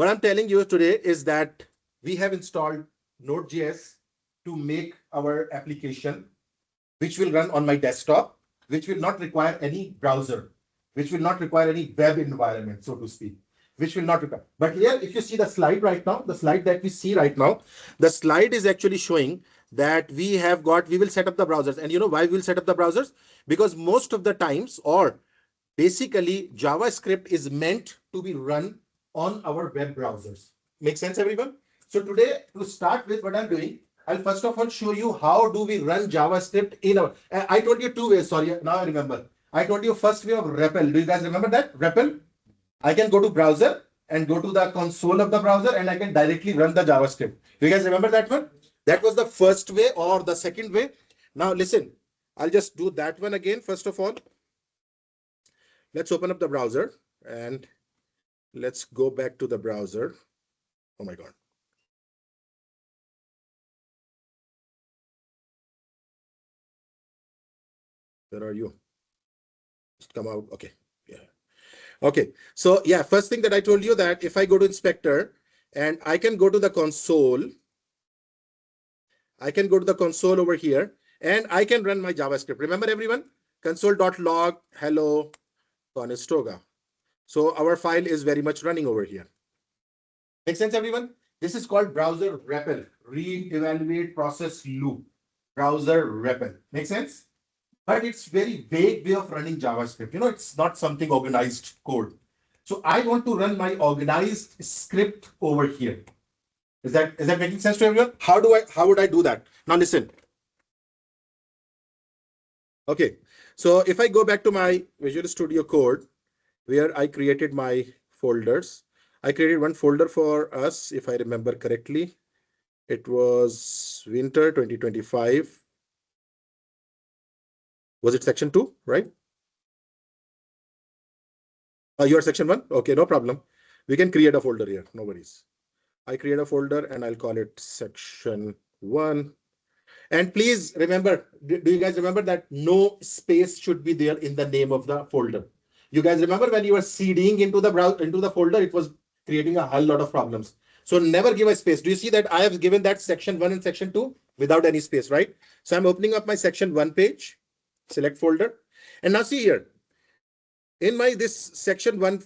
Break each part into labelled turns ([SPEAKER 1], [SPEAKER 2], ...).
[SPEAKER 1] What I'm telling you today is that we have installed Node.js to make our application, which will run on my desktop, which will not require any browser, which will not require any web environment, so to speak, which will not require. But here, if you see the slide right now, the slide that we see right now, the slide is actually showing that we will set up the browsers. And you know why we'll set up the browsers? Because most of the times, or basically, JavaScript is meant to be run on our web browsers. Make sense, everyone? So today, to start with, what I'm doing, I'll first of all show you how do we run JavaScript in our. I told you two ways. Sorry, now I remember. I told you first way of REPL. Do you guys remember that? REPL. I can go to browser and go to the console of the browser, and I can directly run the JavaScript. Do you guys remember that one? That was the first way, or the second way. Now listen, I'll just do that one again. First of all, let's open up the browser and let's go back to the browser. Oh my God. Where are you? Just come out. Okay. Yeah. Okay. So yeah, first thing that I told you, that if I go to inspector and I can go to the console, I can go to the console over here and I can run my JavaScript. Remember everyone? Console.log hello Conestoga. So our file is very much running over here. Make sense, everyone? This is called browser REPL, read, evaluate, process, loop. Browser REPL. Make sense? But it's very vague way of running JavaScript. You know, it's not something organized code. So I want to run my organized script over here. Is that making sense to everyone? How would I do that? Now listen. Okay. So if I go back to my Visual Studio Code, where I created my folders, I created one folder for us, if I remember correctly. It was winter 2025. Was it section 2, right? You are section 1? Okay, no problem. We can create a folder here, no worries. I create a folder and I'll call it section 1. And please remember, do you guys remember that no space should be there in the name of the folder? You guys remember when you were cding into the folder, it was creating a whole lot of problems. So never give a space. Do you see that I have given that section 1 and section 2 without any space, right? So I'm opening up my section 1 page, select folder. And now see here, in my section 1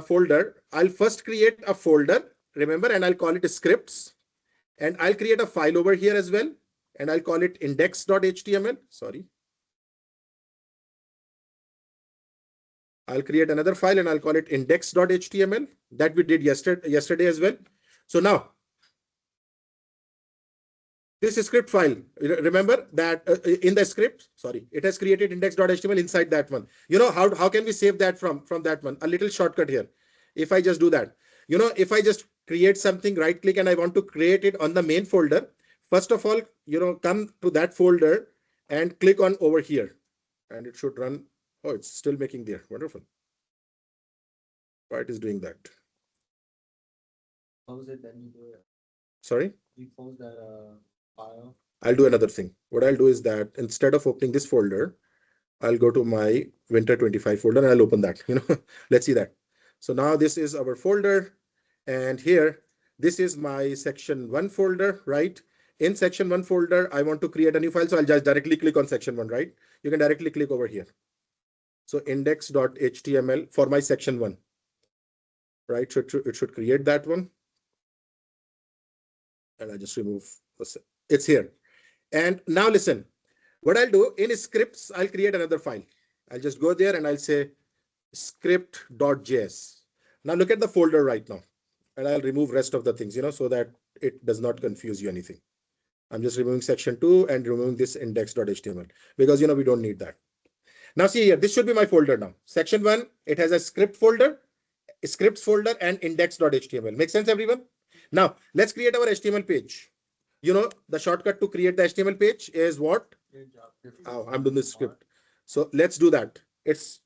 [SPEAKER 1] folder, I'll first create a folder, remember, and I'll call it scripts. And I'll create a file over here as well. And I'll call it index.html. Sorry. I'll create another file and I'll call it index.html. That we did yesterday as well. So now, this script file, remember that in the script, sorry, it has created index.html inside that one. You know, how can we save that from that one? A little shortcut here. If I just do that, you know, if I just create something, right click, and I want to create it on the main folder, first of all, you know, come to that folder and click on over here and it should run. Oh, it's still making there. Wonderful. Why it is doing that?
[SPEAKER 2] Close it, then you do it.
[SPEAKER 1] Sorry?
[SPEAKER 2] You close that file.
[SPEAKER 1] I'll do another thing. What I'll do is that instead of opening this folder, I'll go to my winter 25 folder and I'll open that. You know, let's see that. So now this is our folder. And here, this is my section 1 folder, right? In section 1 folder, I want to create a new file. So I'll just directly click on section 1, right? You can directly click over here. So index.html for my section 1, right? So it should create that one. And I just remove, it's here. And now listen, what I'll do in scripts, I'll create another file. I'll just go there and I'll say script.js. Now look at the folder right now. And I'll remove rest of the things, you know, so that it does not confuse you anything. I'm just removing section 2 and removing this index.html because, you know, we don't need that. Now see here, this should be my folder now. Section 1, it has a scripts folder, and index.html. Make sense, everyone? Now let's create our HTML page. You know, the shortcut to create the HTML page is what? Oh, I'm doing the script. So let's do that. It's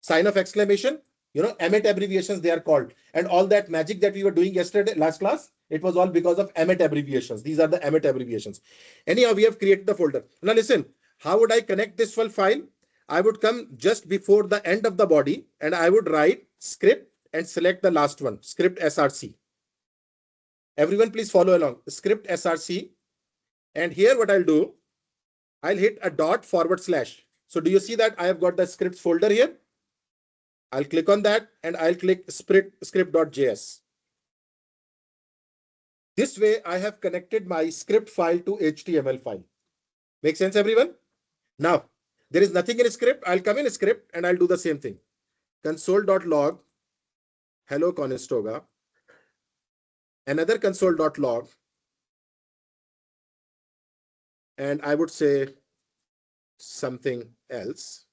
[SPEAKER 1] sign of exclamation. You know, Emmet abbreviations, they are called. And all that magic that we were doing yesterday, last class, it was all because of Emmet abbreviations. These are the Emmet abbreviations. Anyhow, we have created the folder. Now listen, how would I connect this file? I would come just before the end of the body and I would write script and select the last one, script src. Everyone please follow along, script src. And here what I'll do, I'll hit a dot forward slash. So do you see that I have got the scripts folder here? I'll click on that and I'll click script.js. This way I have connected my script file to HTML file. Make sense, everyone? Now, there is nothing in script. I'll come in script and I'll do the same thing. Console.log, hello Conestoga. Another console.log. And I would say something else.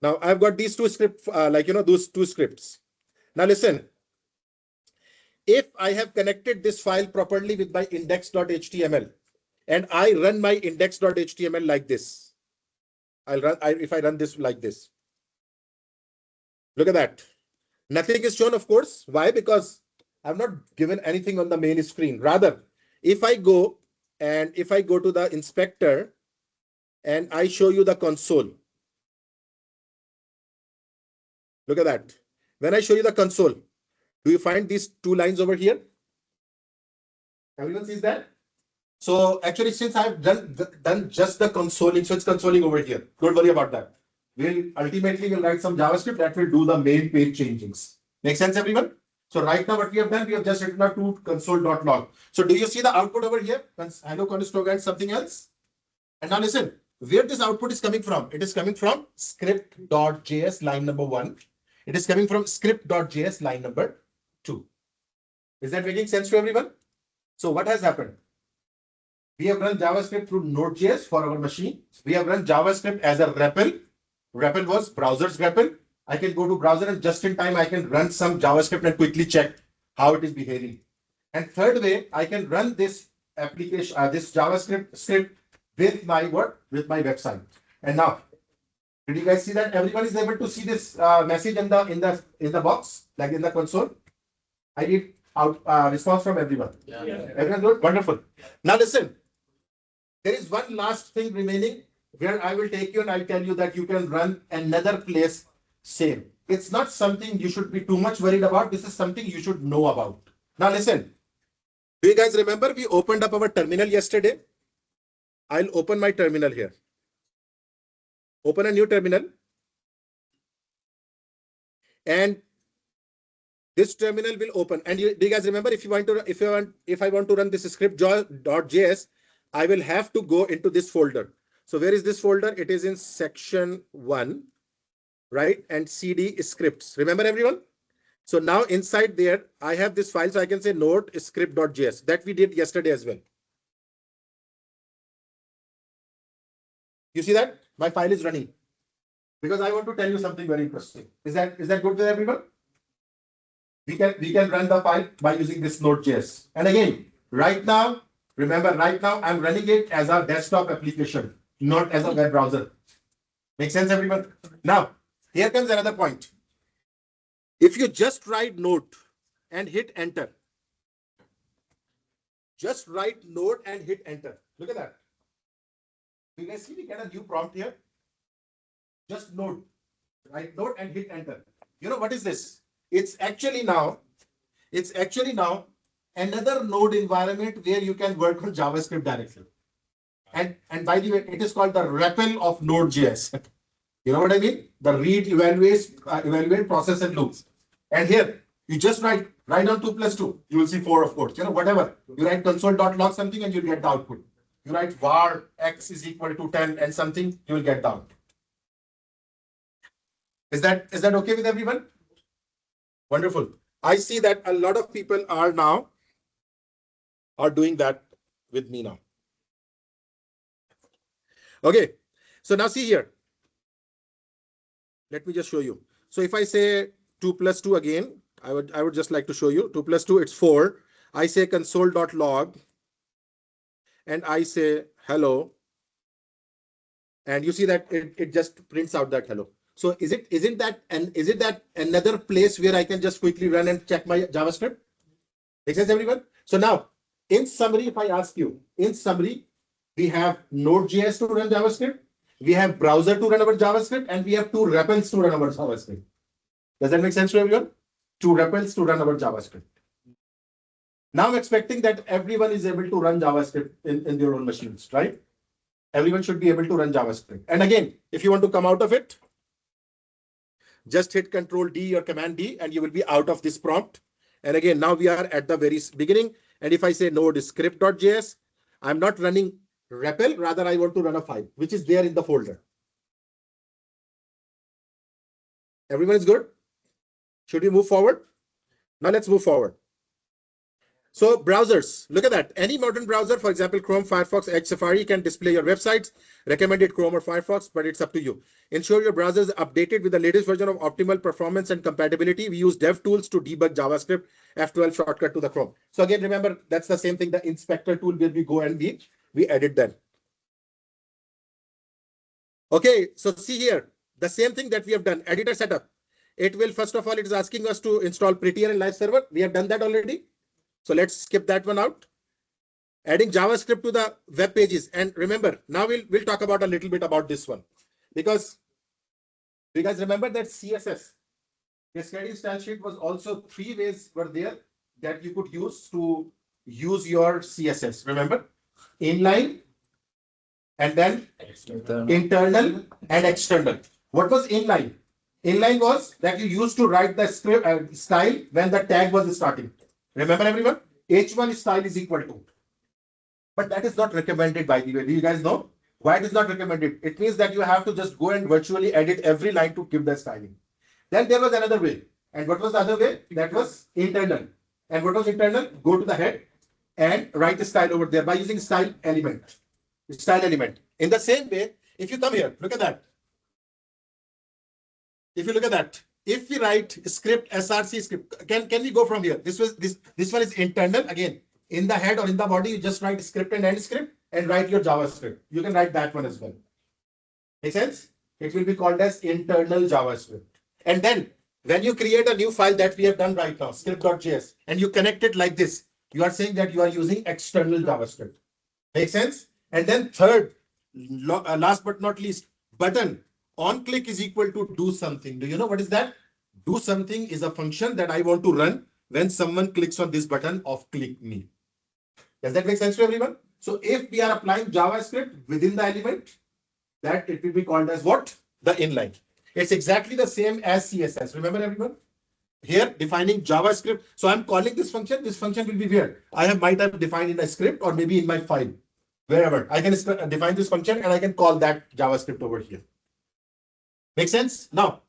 [SPEAKER 1] Now I've got these two scripts, those two scripts. Now listen, if I have connected this file properly with my index.html and I run my index.html like this, if I run this like this, look at that. Nothing is shown, of course. Why? Because I've not given anything on the main screen. Rather, if I go to the inspector and I show you the console, look at that. When I show you the console, do you find these two lines over here? Everyone sees that? So actually, since I've done just the consoling, so it's consoling over here. Don't worry about that. We'll write some JavaScript that will do the main page changings. Make sense, everyone? So right now what we have done, we have just written out to console.log. So do you see the output over here? Hello Conestoga and something else. And now listen, where this output is coming from? It is coming from script.js line number 1. It is coming from script.js line number 2. Is that making sense to everyone? So what has happened? We have run JavaScript through Node.js for our machine. We have run JavaScript as a REPL. REPL was browser's REPL. I can go to browser and just in time I can run some JavaScript and quickly check how it is behaving. And third way, I can run this application, this JavaScript script with my what? With my website. And now, did you guys see that everyone is able to see this message in the box, like in the console? I need response from everyone.
[SPEAKER 2] Yeah.
[SPEAKER 1] Everyone good? Wonderful. Now listen, there is one last thing remaining where I will take you and I'll tell you that you can run another place same. It's not something you should be too much worried about. This is something you should know about. Now listen, do you guys remember we opened up our terminal yesterday? I'll open my terminal here. Open a new terminal. And this terminal will open. And do you guys remember if I want to run this script.js, I will have to go into this folder. So where is this folder? It is in section 1, right? And CD scripts. Remember everyone? So now inside there, I have this file. So I can say node script.js that we did yesterday as well. You see that? My file is running because I want to tell you something very interesting. Is that good with everyone? We can run the file by using this Node.js. And again, right now, remember, right now I'm running it as a desktop application, not as a web browser. Make sense, everyone? Now, here comes another point. If you just write Node and hit enter, just write Node and hit enter. Look at that. You guys see we get a new prompt here. Just Node, write Node and hit enter. You know what is this? It's actually now another Node environment where you can work on JavaScript directly. And by the way, it is called the REPL of Node.js. You know what I mean? The read, evaluate, process, and loops. And here, you just write down 2 plus 2. You will see 4, of course. You know, whatever. You write console.log something and you'll get the output. You write var x is equal to 10 and something, you will get the output. Is that okay with everyone? Wonderful. I see that a lot of people are doing that with me now. Okay. So now see here. Let me just show you. So if I say 2 plus 2 again, I would just like to show you 2 plus 2, it's 4. I say console.log and I say hello. And you see that it just prints out that hello. So is it that another place where I can just quickly run and check my JavaScript? Makes sense, everyone? So now, in summary, if I ask you, we have Node.js to run JavaScript, we have browser to run our JavaScript, and we have 2 REPLs to run our JavaScript. Does that make sense to everyone? Two REPLs to run our JavaScript. Now I'm expecting that everyone is able to run JavaScript in their own machines, right? Everyone should be able to run JavaScript. And again, if you want to come out of it, just hit Control D or Command D and you will be out of this prompt. And again, now we are at the very beginning. And if I say node script.js, I'm not running REPL, rather I want to run a file, which is there in the folder. Everyone is good? Should we move forward? Now let's move forward. So browsers, look at that. Any modern browser, for example, Chrome, Firefox, Edge, Safari can display your websites, recommended Chrome or Firefox, but it's up to you. Ensure your browser is updated with the latest version of optimal performance and compatibility. We use dev tools to debug JavaScript, F12 shortcut to the Chrome. So again, remember, that's the same thing, the inspector tool where we go and we edit them. Okay, so see here, the same thing that we have done, editor setup. It will, first of all, it is asking us to install Prettier and Live Server. We have done that already. So let's skip that one out. Adding JavaScript to the web pages. And remember, now we'll talk about a little bit about this one. Because you guys remember that CSS, cascading style sheet, was also 3 ways were there that you could use to use your CSS. Remember? Inline, and then internal and external. What was inline? Inline was that you used to write the script style when the tag was starting. Remember everyone? H1 style is equal to. But that is not recommended, by the way. Do you guys know why it is not recommended? It means that you have to just go and virtually edit every line to give the styling. Then there was another way. And what was the other way? That was internal. And what was internal? Go to the head and write the style over there by using style element. Style element. In the same way, if you come here, look at that. If you look at that, if we write script, src script, can we go from here? This one is internal. Again, in the head or in the body, you just write script and end script and write your JavaScript. You can write that one as well. Make sense? It will be called as internal JavaScript. And then when you create a new file that we have done right now, script.js, and you connect it like this, you are saying that you are using external JavaScript. Make sense? And then third, last but not least, button on click is equal to do something. Do you know what is that? Do something is a function that I want to run when someone clicks on this button of click me. Does that make sense to everyone? So if we are applying JavaScript within the element, that it will be called as what? The inline. It's exactly the same as CSS. Remember everyone? Here defining JavaScript. So I'm calling this function. This function will be where I might have defined in a script or maybe in my file. Wherever I can define this function and I can call that JavaScript over here. Make sense? Now,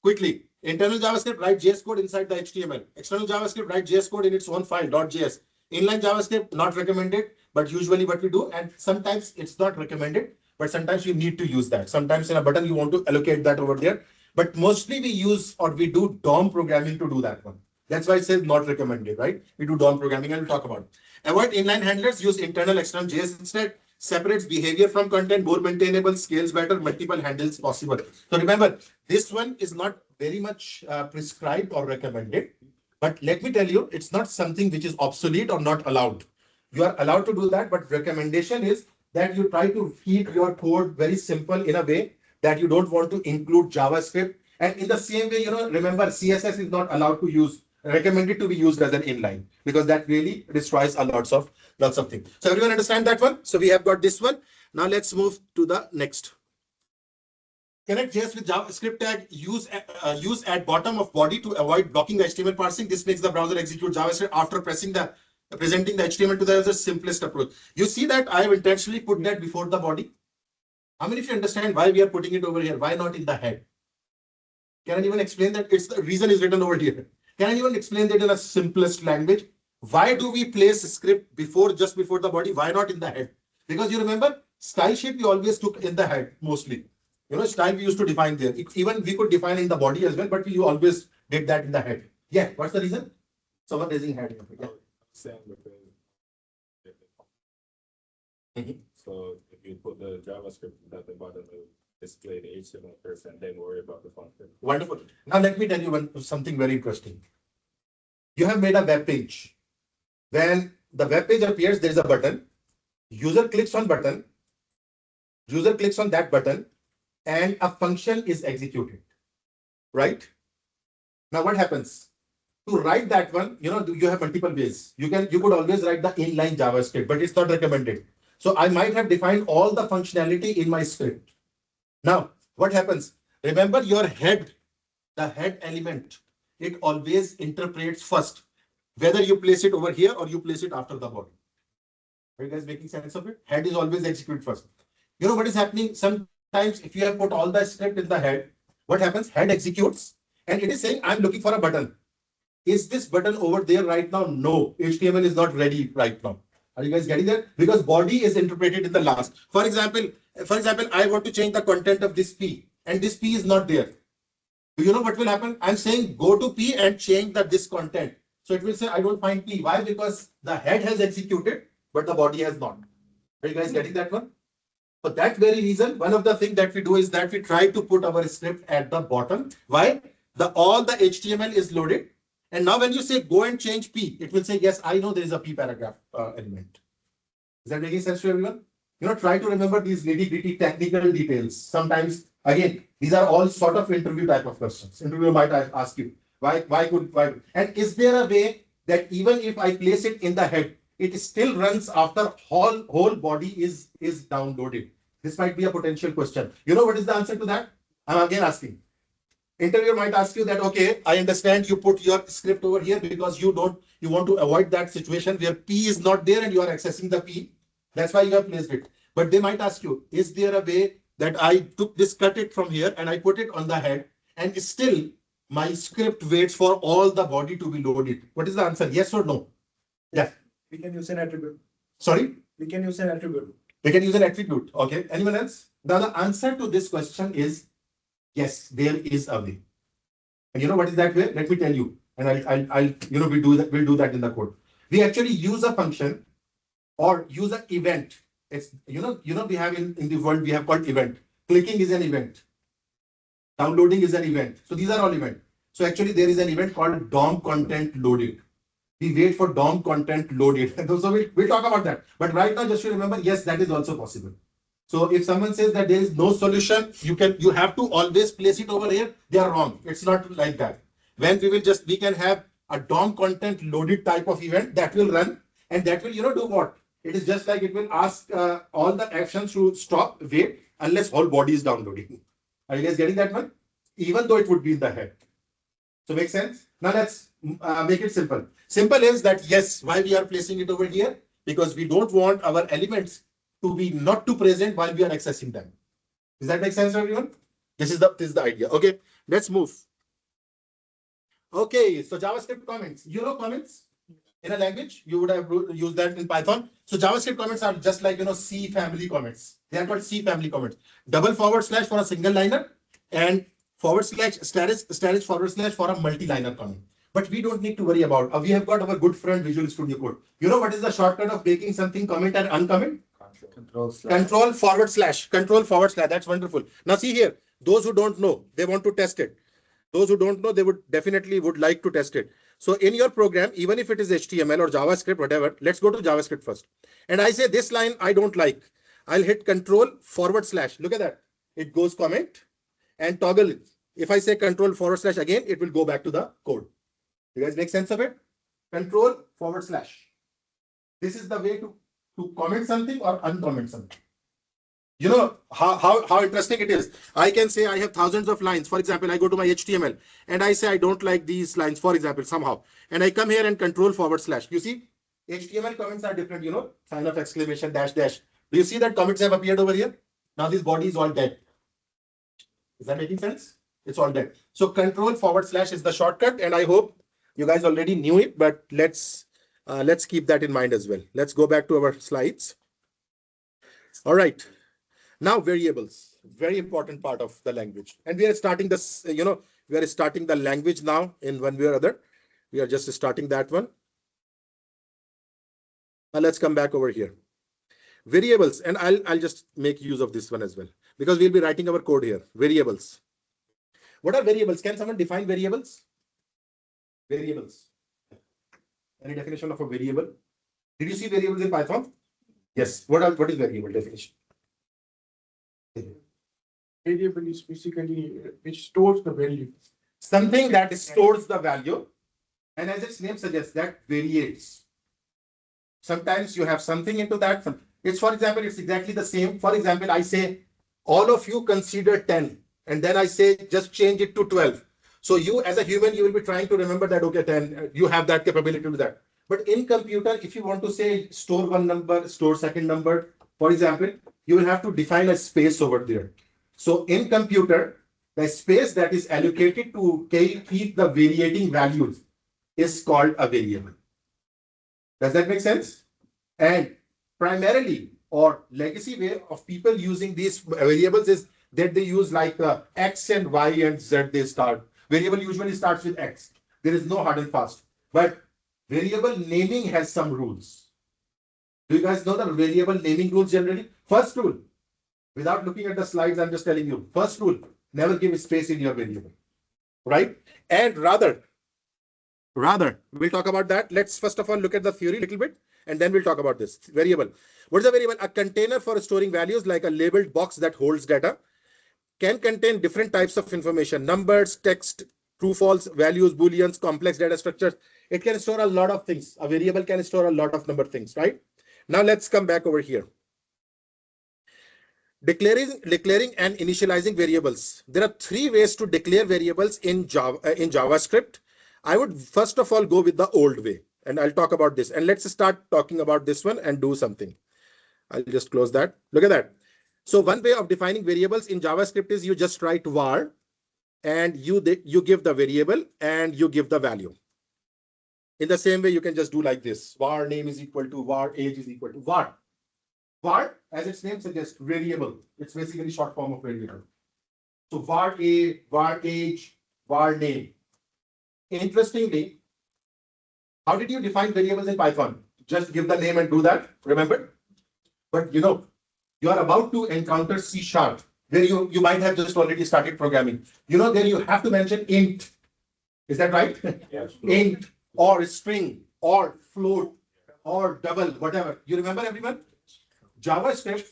[SPEAKER 1] quickly, internal JavaScript, write JS code inside the HTML. External JavaScript, write JS code in its own file, .js. Inline JavaScript, not recommended, but usually what we do, and sometimes it's not recommended, but sometimes you need to use that. Sometimes in a button, you want to allocate that over there. But mostly we use or we do DOM programming to do that one. That's why it says not recommended, right? We do DOM programming and we'll talk about it. Avoid inline handlers, use internal, external JS instead. Separates behavior from content, more maintainable, scales better, multiple handles possible. So remember, this one is not very much prescribed or recommended. But let me tell you, it's not something which is obsolete or not allowed. You are allowed to do that, but recommendation is that you try to keep your code very simple in a way that you don't want to include JavaScript. And in the same way, remember, CSS is not allowed to use, recommended to be used as an inline, because that really destroys a lots of things. So everyone understand that one? So we have got this one. Now let's move to the next. Connect JS with JavaScript tag, use at bottom of body to avoid blocking the HTML parsing. This makes the browser execute JavaScript after presenting the HTML to the user. Simplest approach. You see that I have intentionally put that before the body. How many of you understand why we are putting it over here? Why not in the head? Can anyone explain that? It's the reason is written over here. Can anyone explain that in a simplest language? Why do we place script just before the body? Why not in the head? Because you remember, style sheet we always took in the head mostly. Style we used to define there. Even we could define in the body as well, but we always did that in the head. Yeah, what's the reason? Someone raising hand. Yeah.
[SPEAKER 3] So if you put the JavaScript at the bottom, it will display the HTML first and then worry about the function.
[SPEAKER 1] Wonderful. Now let me tell you something very interesting. You have made a web page. When the web page appears, there is a button. User clicks on button. User clicks on that button and a function is executed. Right? Now what happens? To write that one, you have multiple ways. You could always write the inline JavaScript, but it's not recommended. So I might have defined all the functionality in my script. Now, what happens? Remember your head, the head element, it always interprets first, whether you place it over here or you place it after the body. Are you guys making sense of it? Head is always execute first. You know what is happening? Sometimes if you have put all the script in the head, what happens? Head executes and it is saying, I'm looking for a button. Is this button over there right now? No, HTML is not ready right now. Are you guys getting that? Because body is interpreted in the last. For example, I want to change the content of this P and this P is not there. Do you know what will happen? I'm saying go to P and change this content. So it will say I don't find P. Why? Because the head has executed, but the body has not. Are you guys getting that one? For that very reason, one of the things that we do is that we try to put our script at the bottom. Why? All the HTML is loaded. And now when you say go and change P, it will say, yes, I know there is a P paragraph element. Is that making sense to everyone? Try to remember these nitty-gritty technical details. Sometimes, again, these are all sort of interview type of questions. Interviewer might ask you, why, and is there a way that even if I place it in the head, it still runs after whole body is downloaded? This might be a potential question. You know what is the answer to that? I'm again asking. Interviewer might ask you that, okay, I understand you put your script over here because you want to avoid that situation where P is not there and you are accessing the P. That's why you have placed it. But they might ask you, is there a way that I took this, cut it from here and I put it on the head and still my script waits for all the body to be loaded? What is the answer? Yes or no? Yeah.
[SPEAKER 2] We can use an attribute.
[SPEAKER 1] Sorry?
[SPEAKER 2] We can use an attribute.
[SPEAKER 1] We can use an attribute. Okay. Anyone else? Now the answer to this question is yes, there is a way. And you know what is that way? Let me tell you. And I'll we'll do that in the code. We actually use a function or use an event. It's we have in the world we have called event. Clicking is an event. Downloading is an event. So these are all events. So actually there is an event called DOM content loaded. We wait for DOM content loaded. So we'll talk about that. But right now, just to remember, yes, that is also possible. So if someone says that there is no solution, you have to always place it over here, they are wrong. It's not like that. When we can have a DOM content loaded type of event that will run and that will, do what? It is just like it will ask all the actions to stop, wait, unless whole body is downloading. Are you guys getting that one? Even though it would be in the head. So make sense? Now let's make it simple. Simple is that yes, why we are placing it over here? Because we don't want our elements to be not too present while we are accessing them. Does that make sense, everyone? This is the idea. Okay, let's move. Okay, so JavaScript comments. You know comments in a language, you would have used that in Python. So JavaScript comments are just like C family comments. They are called C family comments. Double forward slash for a single liner and forward slash status forward slash for a multi-liner comment. But we don't need to worry about. We have got our good friend Visual Studio Code. You know what is the shortcut of making something comment and uncomment? Control forward slash. Control forward slash. That's wonderful. Now see here, those who don't know, they want to test it. Those who don't know, they would definitely like to test it. So in your program, even if it is HTML or JavaScript, whatever, let's go to JavaScript first. And I say this line I don't like. I'll hit control forward slash. Look at that. It goes comment and toggle it. If I say control forward slash again, it will go back to the code. You guys make sense of it? Control forward slash. This is the way to comment something or uncomment something. You know how interesting it is. I can say I have thousands of lines. For example, I go to my HTML and I say I don't like these lines, for example, somehow. And I come here and control forward slash. You see, HTML comments are different, sign of exclamation, dash, dash. Do you see that comments have appeared over here? Now this body is all dead. Is that making sense? It's all dead. So control forward slash is the shortcut. And I hope you guys already knew it, but let's keep that in mind as well. Let's go back to our slides. All right. Now variables, very important part of the language. And we are starting this, we are starting the language now in one way or other. We are just starting that one. Now let's come back over here. Variables, and I'll just make use of this one as well, because we'll be writing our code here. Variables. What are variables? Can someone define variables? Variables. Any definition of a variable? Did you see variables in Python? Yes. What is variable definition?
[SPEAKER 2] Variable is basically which stores the value.
[SPEAKER 1] something that stores the value, and as its name suggests, that variates. Sometimes you have something into that. It's, for example, it's exactly the same. For example, I say, all of you consider 10, and then I say, just change it to 12. So you, as a human, you will be trying to remember that, okay, 10, you have that capability to do that. But in computer, if you want to say store one number, store second number, for example, you will have to define a space over there. So in computer, the space that is allocated to keep the variating values is called a variable. Does that make sense? And primarily, or legacy way of people using these variables is that they use like X and Y and Z they start. Variable usually starts with X. There is no hard and fast. But variable naming has some rules. Do you guys know the variable naming rules generally? First rule, without looking at the slides, I'm just telling you. First rule, never give space in your variable. Right? And rather, we'll talk about that. Let's first of all look at the theory a little bit, and then we'll talk about this variable. What is a variable? A container for storing values, like a labeled box that holds data, can contain different types of information: numbers, text, true, false, values, booleans, complex data structures. It can store a lot of things. A variable can store a lot of number of things, right? Now let's come back over here. Declaring and initializing variables. There are three ways to declare variables in JavaScript. I would first of all go with the old way, and I'll talk about this. And let's start talking about this one and do something. I'll just close that. Look at that. So one way of defining variables in JavaScript is you just write var, and you give the variable and you give the value. In the same way, you can just do like this. Var name is equal to var age is equal to var. Var, as its name suggests, variable. It's basically short form of variable. So var a, var age, var name. Interestingly, how did you define variables in Python? Just give the name and do that, remember? But you are about to encounter C#, where you might have just already started programming. There you have to mention int. Is that right?
[SPEAKER 3] Yes.
[SPEAKER 1] Int or string or float or double, whatever. You remember, everyone? JavaScript,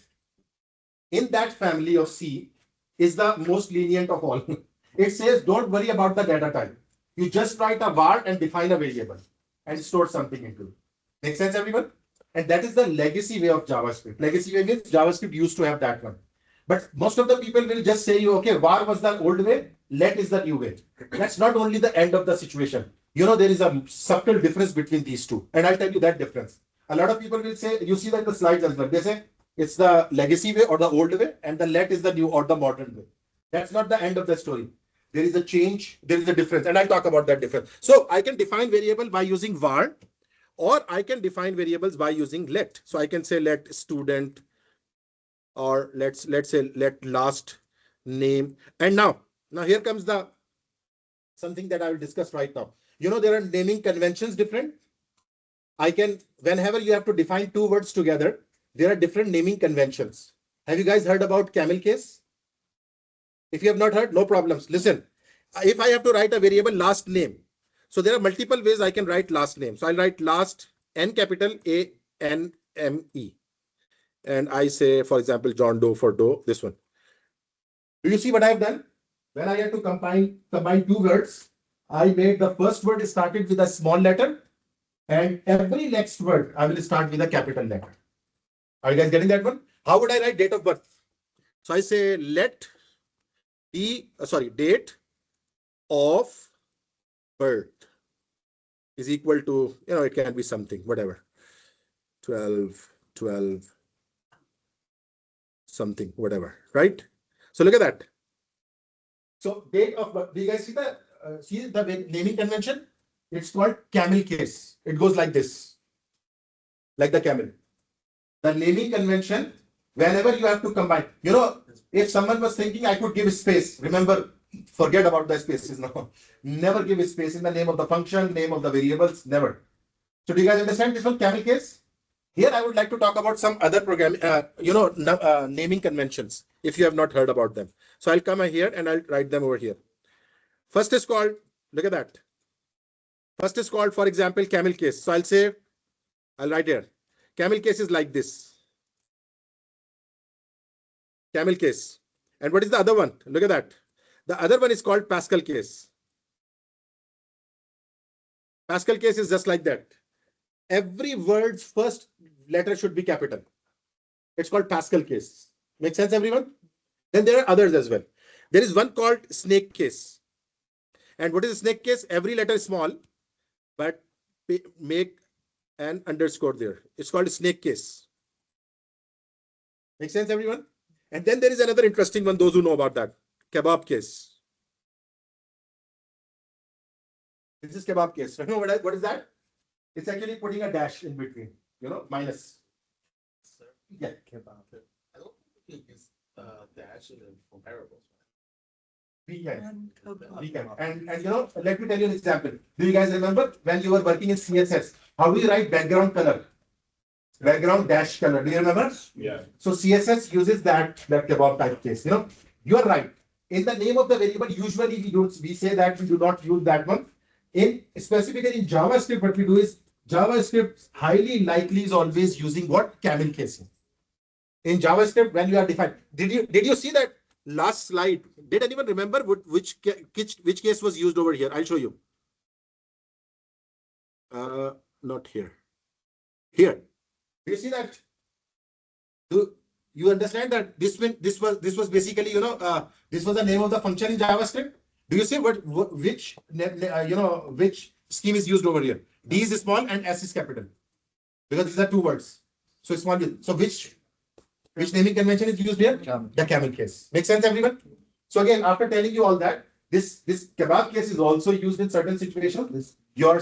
[SPEAKER 1] in that family of C, is the most lenient of all. It says, don't worry about the data type. You just write a var and define a variable and store something into it. Make sense, everyone? And that is the legacy way of JavaScript. Legacy way means JavaScript used to have that one. But most of the people will just say, okay, var was the old way, let is the new way. That's not only the end of the situation. There is a subtle difference between these two. And I'll tell you that difference. A lot of people will say, you see that in the slides as well. They say it's the legacy way or the old way, and the let is the new or the modern way. That's not the end of the story. There is a change, there is a difference, and I'll talk about that difference. So I can define variable by using var, or I can define variables by using let. So I can say let student, or let's say let last name. And now here comes the something that I will discuss right now. There are naming conventions different. Whenever you have to define two words together, there are different naming conventions. Have you guys heard about camel case? If you have not heard, no problems. Listen, if I have to write a variable last name, so there are multiple ways I can write last name. So I'll write last, N capital A N M E. And I say, for example, John Doe for Doe, this one. Do you see what I've done? When I had to combine two words, I made the first word started with a small letter, and every next word I will start with a capital letter. Are you guys getting that one? How would I write date of birth? So I say let date of birth is equal to, it can be something, whatever. 12, something, whatever, right? So look at that. So date of birth, do you guys see the naming convention? It's called camel case. It goes like this, like the camel. The naming convention, whenever you have to combine, if someone was thinking I could give space, remember, forget about the spaces now. Never give space in the name of the function, name of the variables, never. So do you guys understand this one, camel case? Here I would like to talk about some other programming, naming conventions, if you have not heard about them. So I'll come here and I'll write them over here. First is called, look at that. First is called, for example, camel case. So I'll write here. Camel case is like this. Camel case. And what is the other one? Look at that. The other one is called Pascal case. Pascal case is just like that. Every word's first letter should be capital. It's called Pascal case. Make sense, everyone? Then there are others as well. There is one called snake case. And what is a snake case? Every letter is small, but make an underscore there. It's called a snake case. Make sense, everyone? And then there is another interesting one, those who know about that. Kebab case. This is kebab case. You know what is that? It's actually putting a dash in between, minus.
[SPEAKER 3] Sir,
[SPEAKER 1] Yeah.
[SPEAKER 3] kebab. I don't think it's dash in the comparables.
[SPEAKER 1] We can. And let me tell you an example. Do you guys remember when you were working in CSS? How do you write background color? Background dash color. Do you remember?
[SPEAKER 3] Yeah.
[SPEAKER 1] So CSS uses that kebab type case. You are right. In the name of the variable, usually we say that we do not use that one. Specifically in JavaScript, what we do is JavaScript highly likely is always using what? Camel casing. In JavaScript, when you are defined, did you see that last slide? Did anyone remember which case was used over here? I'll show you. Not here. Here. Do you see that? Do you understand that this was basically this was the name of the function in JavaScript? Do you see which scheme is used over here? D is small and S is capital, because these are two words. So small. So which naming convention is used here? The camel case. Make sense, everyone? So again, after telling you all that, this kebab case is also used in certain situations. Your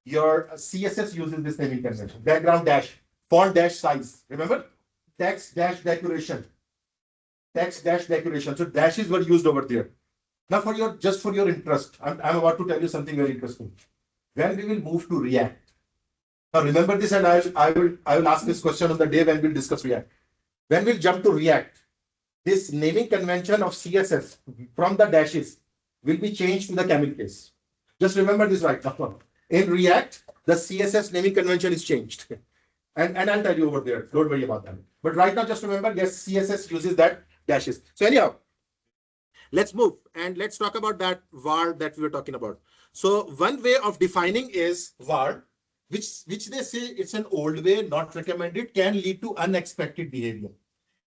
[SPEAKER 1] CSS uses this naming convention. Background dash, font dash size. Remember? Text dash decoration. Text dash decoration. So dashes were used over there. Now just for your interest, I'm about to tell you something very interesting. When we will move to React. Now remember this, and I will ask this question on the day when we'll discuss React. When we'll jump to React, this naming convention of CSS from the dashes will be changed to the camel case. Just remember this right now. In React, the CSS naming convention is changed. And I'll tell you over there. Don't worry about that. But right now, just remember, yes, CSS uses that dashes. So anyhow, let's move and let's talk about that var that we were talking about. So one way of defining is var, which they say it's an old way, not recommended, can lead to unexpected behavior.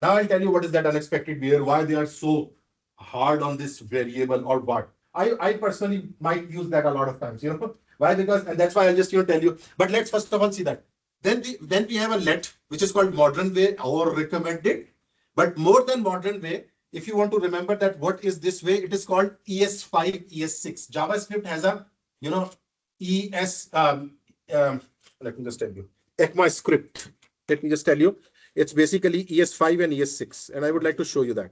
[SPEAKER 1] Now I'll tell you what is that unexpected behavior, why they are so hard on this variable or var. I personally might use that a lot of times. Why? Because, and that's why I'll just tell you. But let's first of all see that. Then we have a let, which is called modern way or recommended. But more than modern way, if you want to remember that what is this way, it is called ES5, ES6. JavaScript has a ES. Let me just tell you. ECMAScript. Let me just tell you. It's basically ES5 and ES6, and I would like to show you that.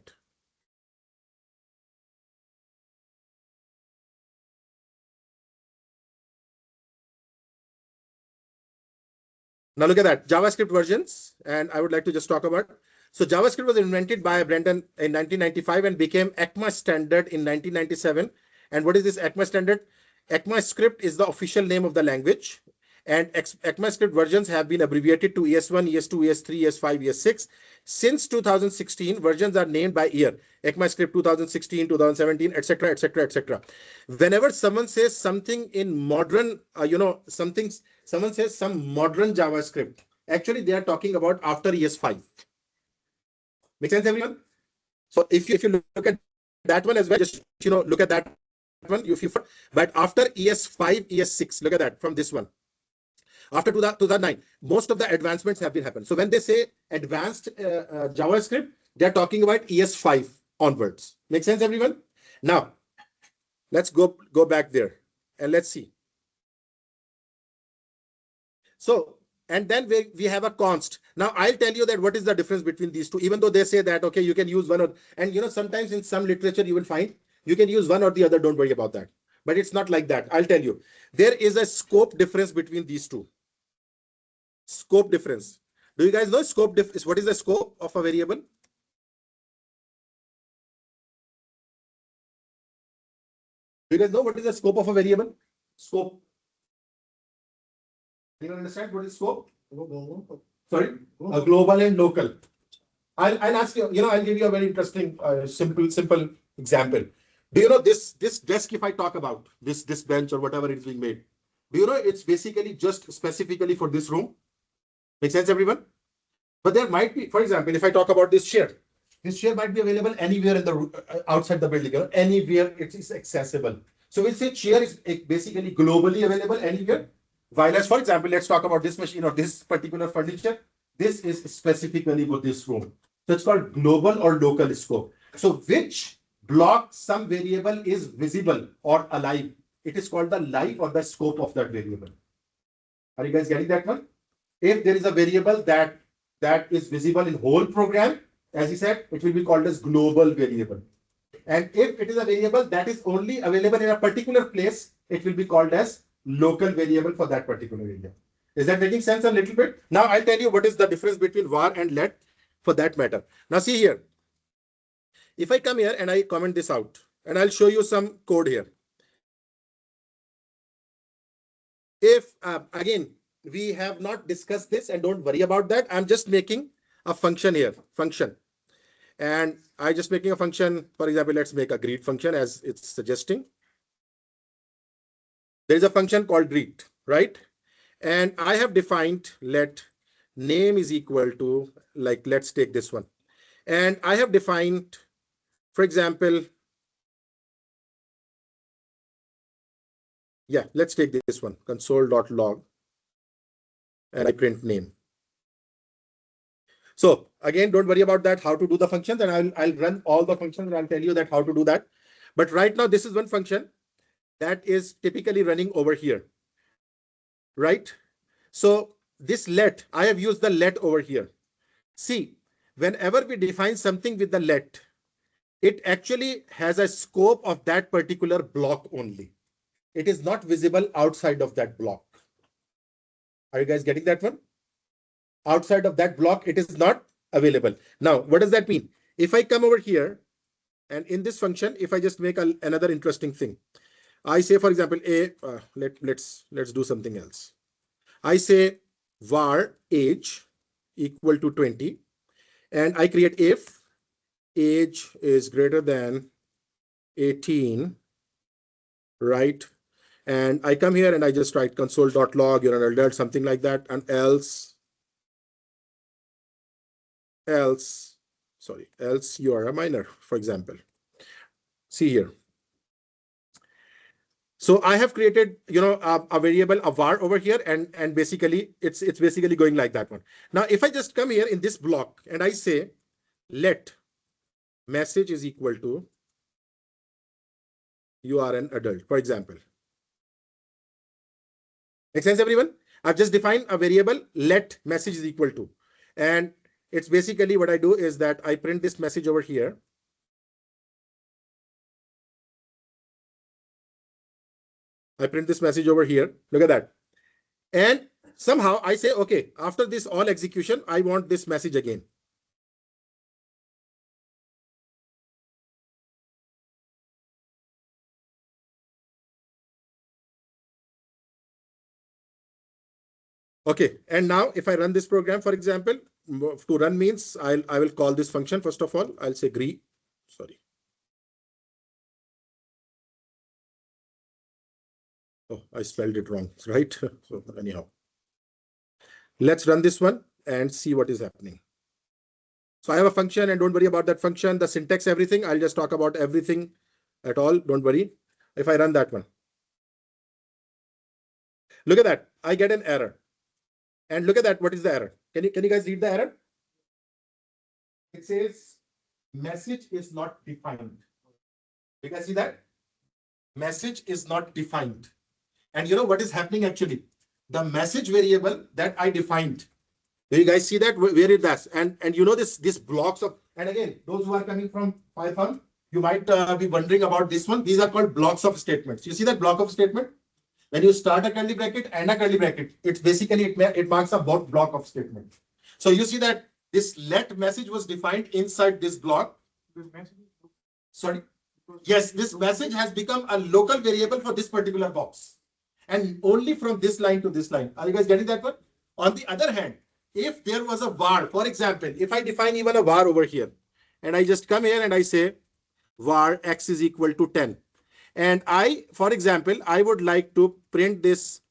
[SPEAKER 1] Now look at that, JavaScript versions, and I would like to just talk about. So JavaScript was invented by Brendan in 1995 and became ECMA standard in 1997. And what is this ECMA standard? ECMAScript is the official name of the language. And ECMAScript versions have been abbreviated to ES1, ES2, ES3, ES5, ES6. Since 2016, versions are named by year. ECMAScript 2016, 2017, etc., etc., etc. Whenever someone says something in modern, someone says some modern JavaScript, actually they are talking about after ES5. Make sense, everyone? So if you look at that one as well, just look at that one. But after ES5, ES6, look at that from this one. After 2009, most of the advancements have been happened. So when they say advanced JavaScript, they're talking about ES5 onwards. Make sense, everyone? Now, let's go back there and let's see. So, and then we have a const. Now, I'll tell you that what is the difference between these two, even though they say that, okay, you can use one or, and sometimes in some literature you will find you can use one or the other, don't worry about that. But it's not like that. I'll tell you. There is a scope difference between these two. Scope difference. Do you guys know scope difference? What is the scope of a variable? Do you guys know what is the scope of a variable? Scope. Do you understand what is scope? Sorry? A global and local. I'll ask you, I'll give you a very interesting, simple example. Do you know this desk, if I talk about this bench or whatever is being made, Do you know it's basically just specifically for this room? Make sense, everyone? But there might be, for example, if I talk about this chair might be available anywhere in the outside the building, anywhere it is accessible. So we'll say chair is basically globally available anywhere. While as, for example, let's talk about this machine or this particular furniture. This is specifically for this room. So it's called global or local scope. So which block some variable is visible or alive? It is called the life or the scope of that variable. Are you guys getting that one? If there is a variable that is visible in whole program, as he said, it will be called as global variable. And if it is a variable that is only available in a particular place, it will be called as local variable for that particular area. Is that making sense a little bit? Now I'll tell you what is the difference between var and let for that matter. Now see here. If I come here and I comment this out, and I'll show you some code here. If again, we have not discussed this and don't worry about that. I'm just making a function here, function. And I just making a function, for example, let's make a greet function as it's suggesting. There is a function called greet, right? And I have defined let name is equal to, like, let's take this one. And I have defined, for example, yeah, let's take this one, console.log, and I print name. So again, don't worry about that, how to do the functions, and I'll run all the functions and I'll tell you that how to do that. But right now, this is one function that is typically running over here, right? So this let, I have used the let over here. See, whenever we define something with the let, it actually has a scope of that particular block only. It is not visible outside of that block. Are you guys getting that one? Outside of that block, it is not available. Now, what does that mean? If I come over here and in this function, if I just make another interesting thing, I say, for example, let's do something else. I say var age equal to 20, and I create if age is greater than 18, right? And I come here and I just write console.log, you're an adult, something like that, and else you are a minor, for example. See here. So I have created, a variable, a var over here, and basically it's basically going like that one. Now, if I just come here in this block and I say let message is equal to you are an adult, for example. Make sense, everyone? I've just defined a variable let message is equal to, and it's basically what I do is that I print this message over here. I print this message over here. Look at that. And somehow I say, okay, after this all execution, I want this message again. Okay, and now if I run this program, for example, to run means I will call this function. First of all, I'll say greet. Sorry. Oh, I spelled it wrong, right? So anyhow, let's run this one and see what is happening. So I have a function, and don't worry about that function, the syntax, everything. I'll just talk about everything at all. Don't worry. If I run that one, look at that. I get an error. And look at that. What is the error? Can you guys read the error? It says message is not defined. You guys see that? Message is not defined. And you know what is happening actually? The message variable that I defined. Do you guys see that? Where is that? And you know this blocks of, and again, those who are coming from Python, you might be wondering about this one. These are called blocks of statements. You see that block of statement? When you start a curly bracket and a curly bracket, it's basically, it marks a block of statement. So you see that this let message was defined inside this block. Sorry. Yes, this message has become a local variable for this particular box. And only from this line to this line. Are you guys getting that one? On the other hand, if there was a var, for example, if I define even a var over here, and I just come here and I say var x is equal to 10. And I, for example, I would like to print this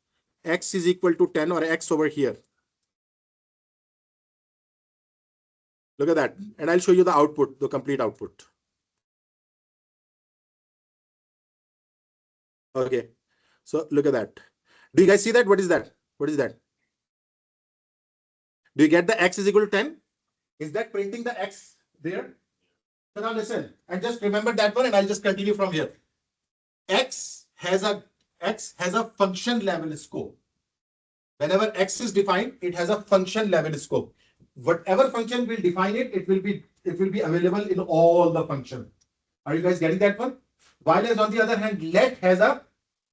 [SPEAKER 1] x is equal to 10 or x over here. Look at that. And I'll show you the output, the complete output. Okay. So look at that. Do you guys see that? What is that? What is that? Do you get the x is equal to 10? Is that printing the x there? So now listen, and just remember that one, and I'll just continue from here. X has a function level scope. Whenever x is defined, it has a function level scope. Whatever function will define it, it will be available in all the function. Are you guys getting that one? While as on the other hand, let has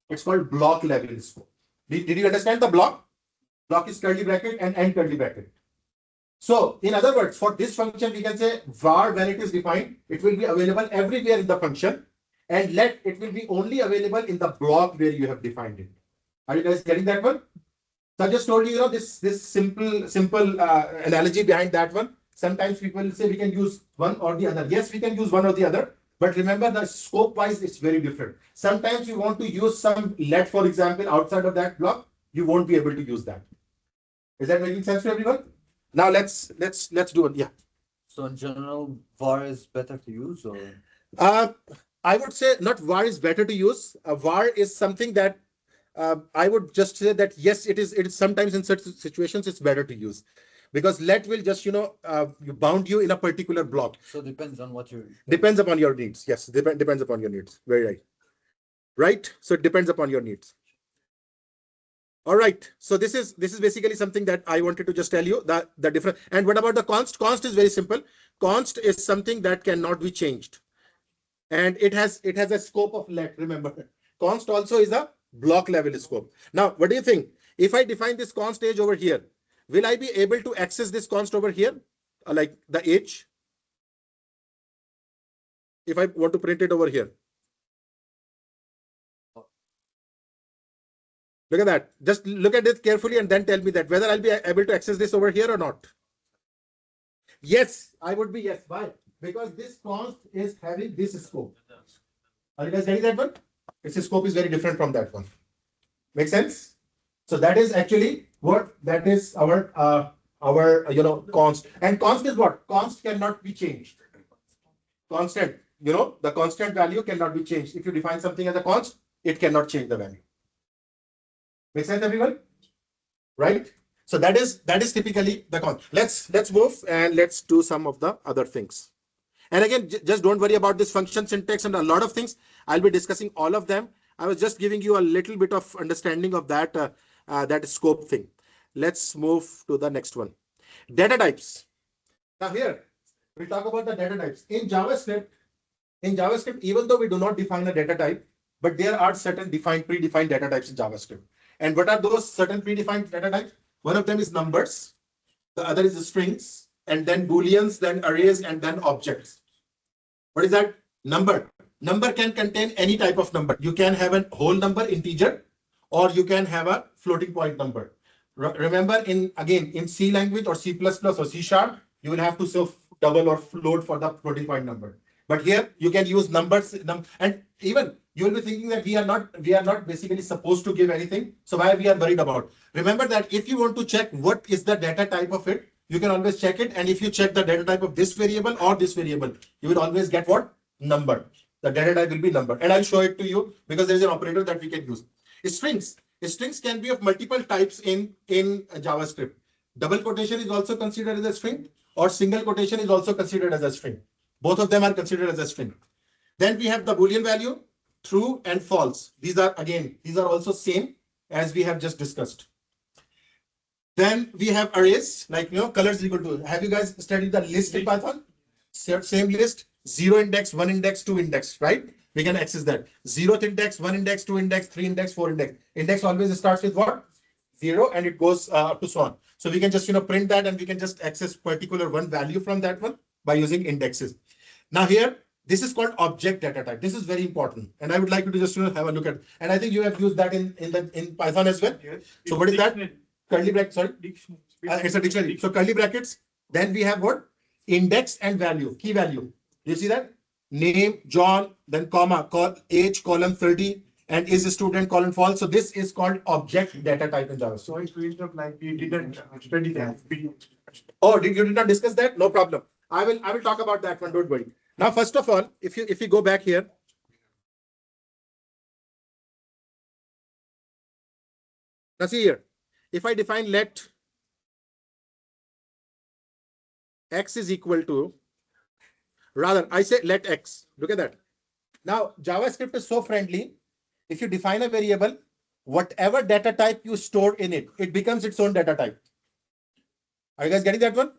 [SPEAKER 1] it's called block level scope. Did you understand the block? Block is curly bracket and end curly bracket. So in other words, for this function, we can say var, when it is defined, it will be available everywhere in the function, and let it will be only available in the block where you have defined it. Are you guys getting that one? So I just told you, this simple analogy behind that one. Sometimes people say we can use one or the other. Yes, we can use one or the other, but remember the scope wise, it's very different. Sometimes you want to use some let, for example, outside of that block, you won't be able to use that. Is that making sense to everyone? Now let's do it. Yeah.
[SPEAKER 4] So in general, var is better to use, or
[SPEAKER 1] I would say not var is better to use. Var is something that I would just say that yes, it is sometimes in certain situations it's better to use, because let will just bound you in a particular block.
[SPEAKER 4] so depends on what you
[SPEAKER 1] Depends upon your needs. Yes, depends upon your needs. Very right. Right. So it depends upon your needs. All right. So this is basically something that I wanted to just tell you, that the difference. And what about the const? Const is very simple. Const is something that cannot be changed, and it has a scope of let. Remember, const also is a block level scope. Now, what do you think? If I define this const age over here, will I be able to access this const over here, like the age? If I want to print it over here. Look at that. Just look at it carefully and then tell me that whether I'll be able to access this over here or not. Yes, I would be yes. Why? Because this const is having this scope. Are you guys getting that one? Its scope is very different from that one. Make sense? So that is actually what that is our const. And const is what? Const cannot be changed. Constant, the constant value cannot be changed. If you define something as a const, it cannot change the value. Make sense, everyone? Right? So that is typically the const. Let's move and let's do some of the other things. And again, just don't worry about this function syntax and a lot of things. I'll be discussing all of them. I was just giving you a little bit of understanding of that that scope thing. Let's move to the next one. Data types. Now here, we talk about the data types. In JavaScript, even though we do not define a data type, but there are certain predefined data types in JavaScript. And what are those certain predefined data types? One of them is numbers, the other is strings, and then booleans, then arrays, and then objects. What is that? Number. Number can contain any type of number. You can have a whole number, integer, or you can have a floating point number. Remember, in C language or C++ or C#, you will have to show double or float for the floating point number. But here you can use numbers, and even you will be thinking that we are not basically supposed to give anything. So why we are worried about? Remember that if you want to check what is the data type of it, you can always check it. And if you check the data type of this variable or this variable, you will always get what? Number. The data type will be number. And I'll show it to you because there is an operator that we can use. Strings. Strings can be of multiple types in JavaScript. Double quotation is also considered as a string, or single quotation is also considered as a string. Both of them are considered as a string. Then we have the Boolean value, true and false. These are also same as we have just discussed. Then we have arrays, like colors equal to. Have you guys studied the list in Python? Same list, 0 index, 1 index, 2 index, right? We can access that. 0th index, 1 index, 2 index, 3 index, 4 index. Index always starts with what? 0, and it goes up to so on. So we can just print that, and we can just access particular one value from that one by using indexes. Now here, this is called object data type. This is very important, and I would like you to just have a look at it. And I think you have used that in Python as well.
[SPEAKER 2] Yes.
[SPEAKER 1] So what is that? Curly brackets. Sorry,
[SPEAKER 2] Dictionary.
[SPEAKER 1] it's a dictionary. So curly brackets. Then we have what? Index and value, key value. You see that? Name, John, then comma, age, column 30, and is student colon false. So this is called object data type in JavaScript.
[SPEAKER 2] So it will not like we didn't study that.
[SPEAKER 1] Oh, you did not discuss that? No problem. I will talk about that one. Don't worry. Now, first of all, if you go back here, now see here, if I define let x is equal to, rather I say let x. Look at that. Now JavaScript is so friendly. If you define a variable, whatever data type you store in it, it becomes its own data type. Are you guys getting that one?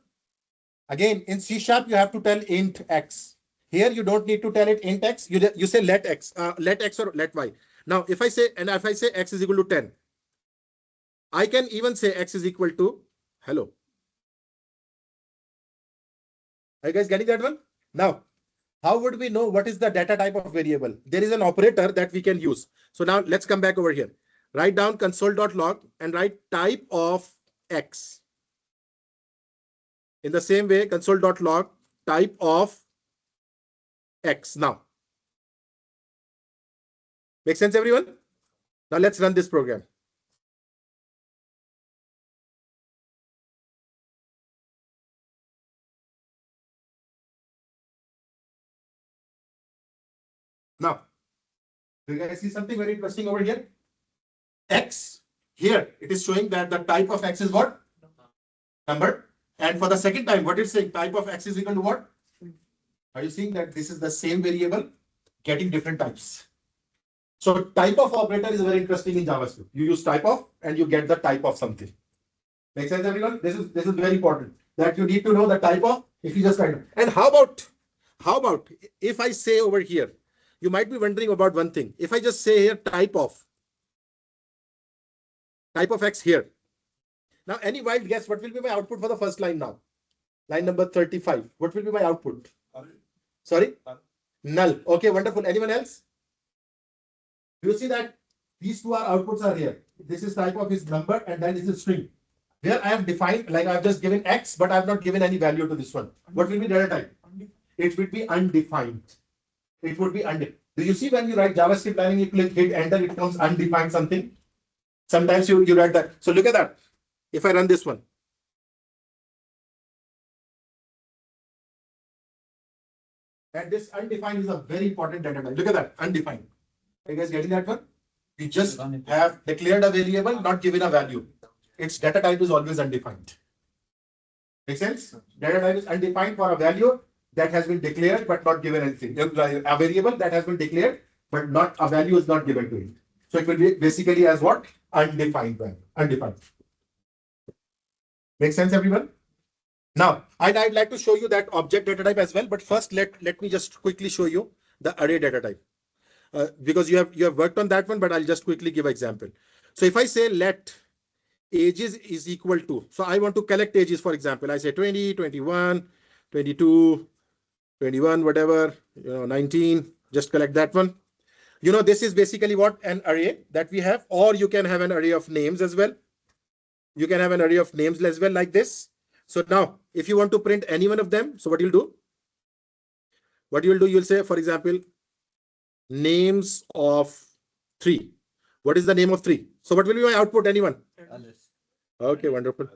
[SPEAKER 1] Again, in C#, you have to tell int x. Here, you don't need to tell it int x. You say let x or let y. Now, if I say x is equal to 10, I can even say x is equal to hello. Are you guys getting that one? Now, how would we know what is the data type of variable? There is an operator that we can use. So now let's come back over here. Write down console.log and write type of x. In the same way, console.log type of x. Now, make sense, everyone? Now let's run this program. Now, do you guys see something very interesting over here? X, here it is showing that the type of x is what? Number. And for the second time, what it's saying, type of x is equal to what? Are you seeing that this is the same variable getting different types? So type of operator is very interesting in JavaScript. You use type of and you get the type of something. Make sense, everyone? This is very important that you need to know the type of, if you just kind of. And how about if I say over here, you might be wondering about one thing. If I just say here type of x here. Now, any wild guess, what will be my output for the first line now? Line number 35. What will be my output? Sorry? Null. Okay, wonderful. Anyone else? Do you see that these two outputs are here? This is type of his number and then this is string. Here I have defined, like I've just given x, but I've not given any value to this one. What will be data type? It will be undefined. It would be undefined. Do you see when you write JavaScript line and you click hit enter, it comes undefined something? Sometimes you write that. So look at that. If I run this one. And this undefined is a very important data type. Look at that, undefined. Are you guys getting that one? You just have declared a variable, not given a value. Its data type is always undefined. Make sense? Data type is undefined for a value that has been declared but not given anything. A variable that has been declared but not a value is not given to it. So it will be basically as what? Undefined value. Undefined. Make sense, everyone? Now, I'd like to show you that object data type as well. But first, let me just quickly show you the array data type. Because you have worked on that one, but I'll just quickly give an example. So if I say let ages is equal to, so I want to collect ages, for example, I say 20, 21, 22, 21, whatever, 19, just collect that one. This is basically what an array that we have, or you can have an array of names as well. You can have an array of names as well like this. So now, if you want to print any one of them, so what you'll do? You'll say, for example, names of 3. What is the name of 3? So what will be my output, anyone?
[SPEAKER 4] Alice.
[SPEAKER 1] Okay, wonderful.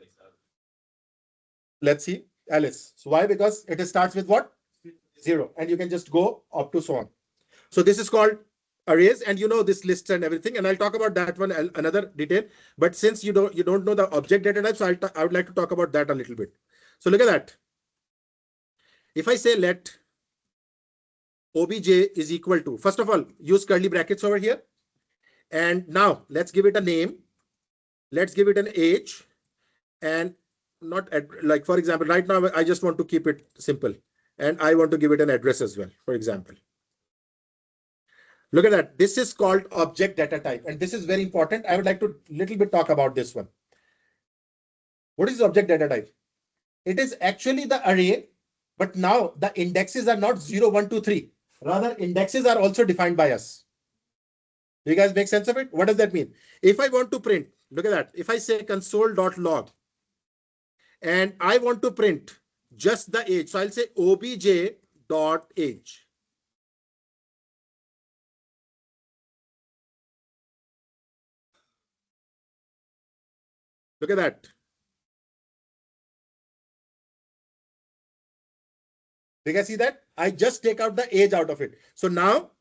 [SPEAKER 1] Let's see, Alice. So why? Because it starts with what? 0. And you can just go up to so on. So this is called arrays, and this lists and everything. And I'll talk about that one another detail. But since you don't know the object data type, so I would like to talk about that a little bit. So look at that. If I say let obj is equal to, first of all, use curly brackets over here. And now let's give it a name. Let's give it an age, and not like, for example, right now I just want to keep it simple, and I want to give it an address as well, for example. Look at that. This is called object data type, and this is very important. I would like to little bit talk about this one. What is object data type? It is actually the array, but now the indexes are not 0, 1, 2, 3. Rather, indexes are also defined by us. Do you guys make sense of it? What does that mean? If I want to print, look at that. If I say console.log and I want to print just the age, so I'll say obj.age. Look at that. You can see that I just take out the age out of it. So now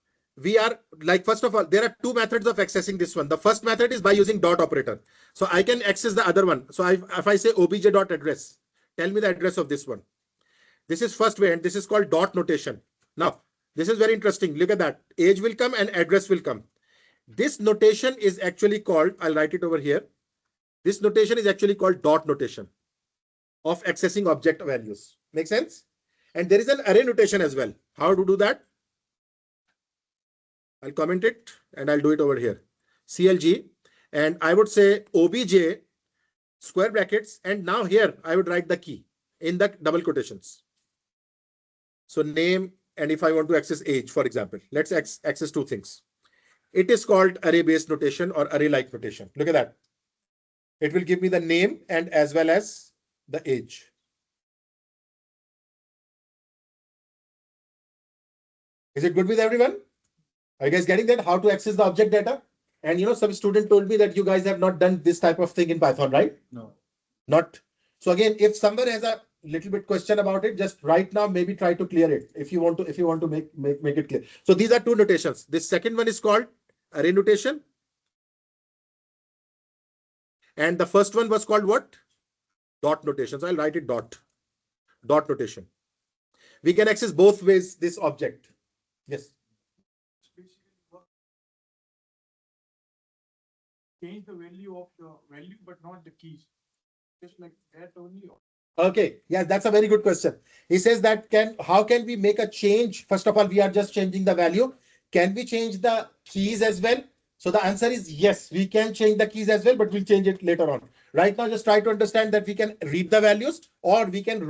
[SPEAKER 1] we are like, first of all, there are two methods of accessing this one. The first method is by using dot operator. So I can access the other one. So if I say obj.address, tell me the address of this one. This is first way, and this is called dot notation. Now, this is very interesting. Look at that. Age will come and address will come. This notation is actually called, I'll write it over here. This notation is actually called dot notation of accessing object values. Make sense? And there is an array notation as well. How to do that? I'll comment it and I'll do it over here. CLG, and I would say OBJ square brackets, and now here I would write the key in the double quotations. So name, and if I want to access age, for example, let's access two things. It is called array-based notation or array-like notation. Look at that. It will give me the name and as well as the age. Is it good with everyone? Are you guys getting that? How to access the object data? And some student told me that you guys have not done this type of thing in Python, right?
[SPEAKER 4] No.
[SPEAKER 1] Not. So again, if someone has a little bit question about it, just right now, maybe try to clear it if you want to make it clear. So these are two notations. This second one is called array notation. And the first one was called what? Dot notation. So I'll write it dot notation. We can access both ways this object. Yes.
[SPEAKER 2] Change the value of the value, but not the keys. Just like that only.
[SPEAKER 1] Okay. Yeah, that's a very good question. He says that how can we make a change? First of all, we are just changing the value. Can we change the keys as well? So the answer is yes, we can change the keys as well, but we'll change it later on. Right now, just try to understand that we can read the values, or we can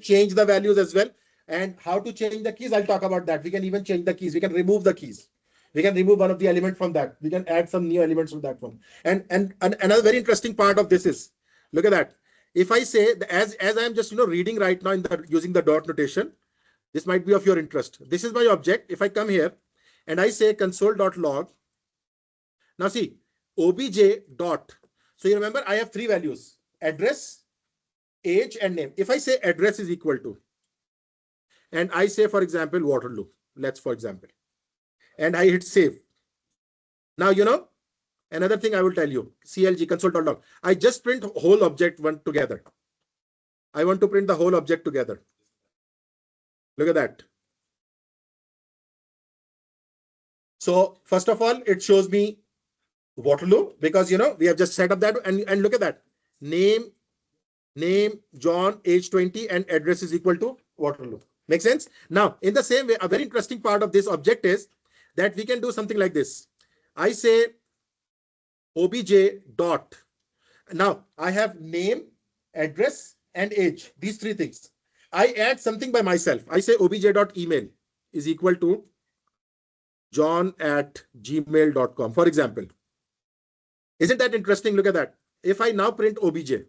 [SPEAKER 1] change the values as well. And how to change the keys, I'll talk about that. We can even change the keys. We can remove the keys. We can remove one of the elements from that. We can add some new elements from that one. And another very interesting part of this is, look at that. If I say, as I'm just reading right now using the dot notation, this might be of your interest. This is my object. If I come here and I say console.log, now see, obj dot. So you remember I have three values: address, age, and name. If I say address is equal to, and I say, for example, Waterloo, let's for example, and I hit save. Now, another thing I will tell you, CLG console.log. I just print whole object one together. I want to print the whole object together. Look at that. So first of all, it shows me Waterloo because we have just set up that, and look at that. Name John, age 20, and address is equal to Waterloo. Make sense? Now, in the same way, a very interesting part of this object is that we can do something like this. I say obj dot. Now I have name, address, and age. These three things. I add something by myself. I say obj.email is equal to john@gmail.com, for example. Isn't that interesting? Look at that. If I now print obj, do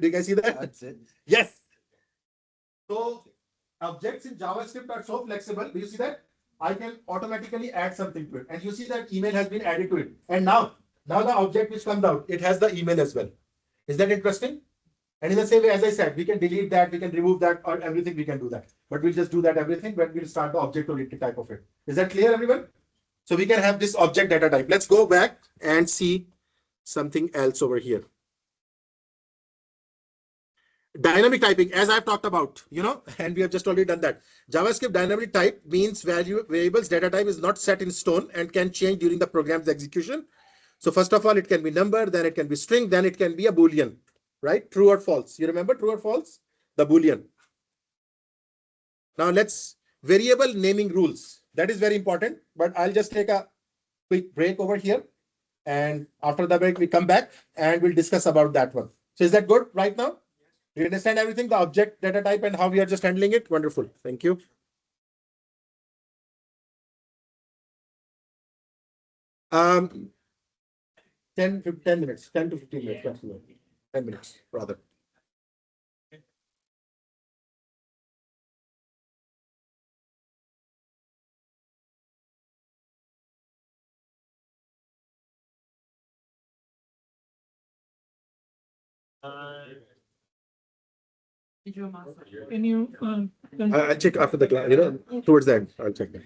[SPEAKER 1] you guys see that?
[SPEAKER 4] That's it.
[SPEAKER 1] Yes. So objects in JavaScript are so flexible. Do you see that? I can automatically add something to it. And you see that email has been added to it. And now the object which comes out, it has the email as well. Is that interesting? And in the same way, as I said, we can delete that, we can remove that, or everything we can do that. But we'll just do that everything when we'll start the object-oriented type of it. Is that clear, everyone? So we can have this object data type. Let's go back and see something else over here. Dynamic typing, as I've talked about, and we have just already done that. JavaScript dynamic type means variables data type is not set in stone and can change during the program's execution. So first of all, it can be number, then it can be string, then it can be a Boolean, right? True or false. You remember true or false? The Boolean. Now let's variable naming rules. That is very important, but I'll just take a quick break over here. And after the break, we come back and we'll discuss about that one. So is that good right now? Do you understand everything, the object data type and how we are just handling it? Wonderful. Thank you. Um, 10 to 15 minutes, 10 minutes rather.
[SPEAKER 2] Can you,
[SPEAKER 1] I'll check after the class, towards the end, I'll check that.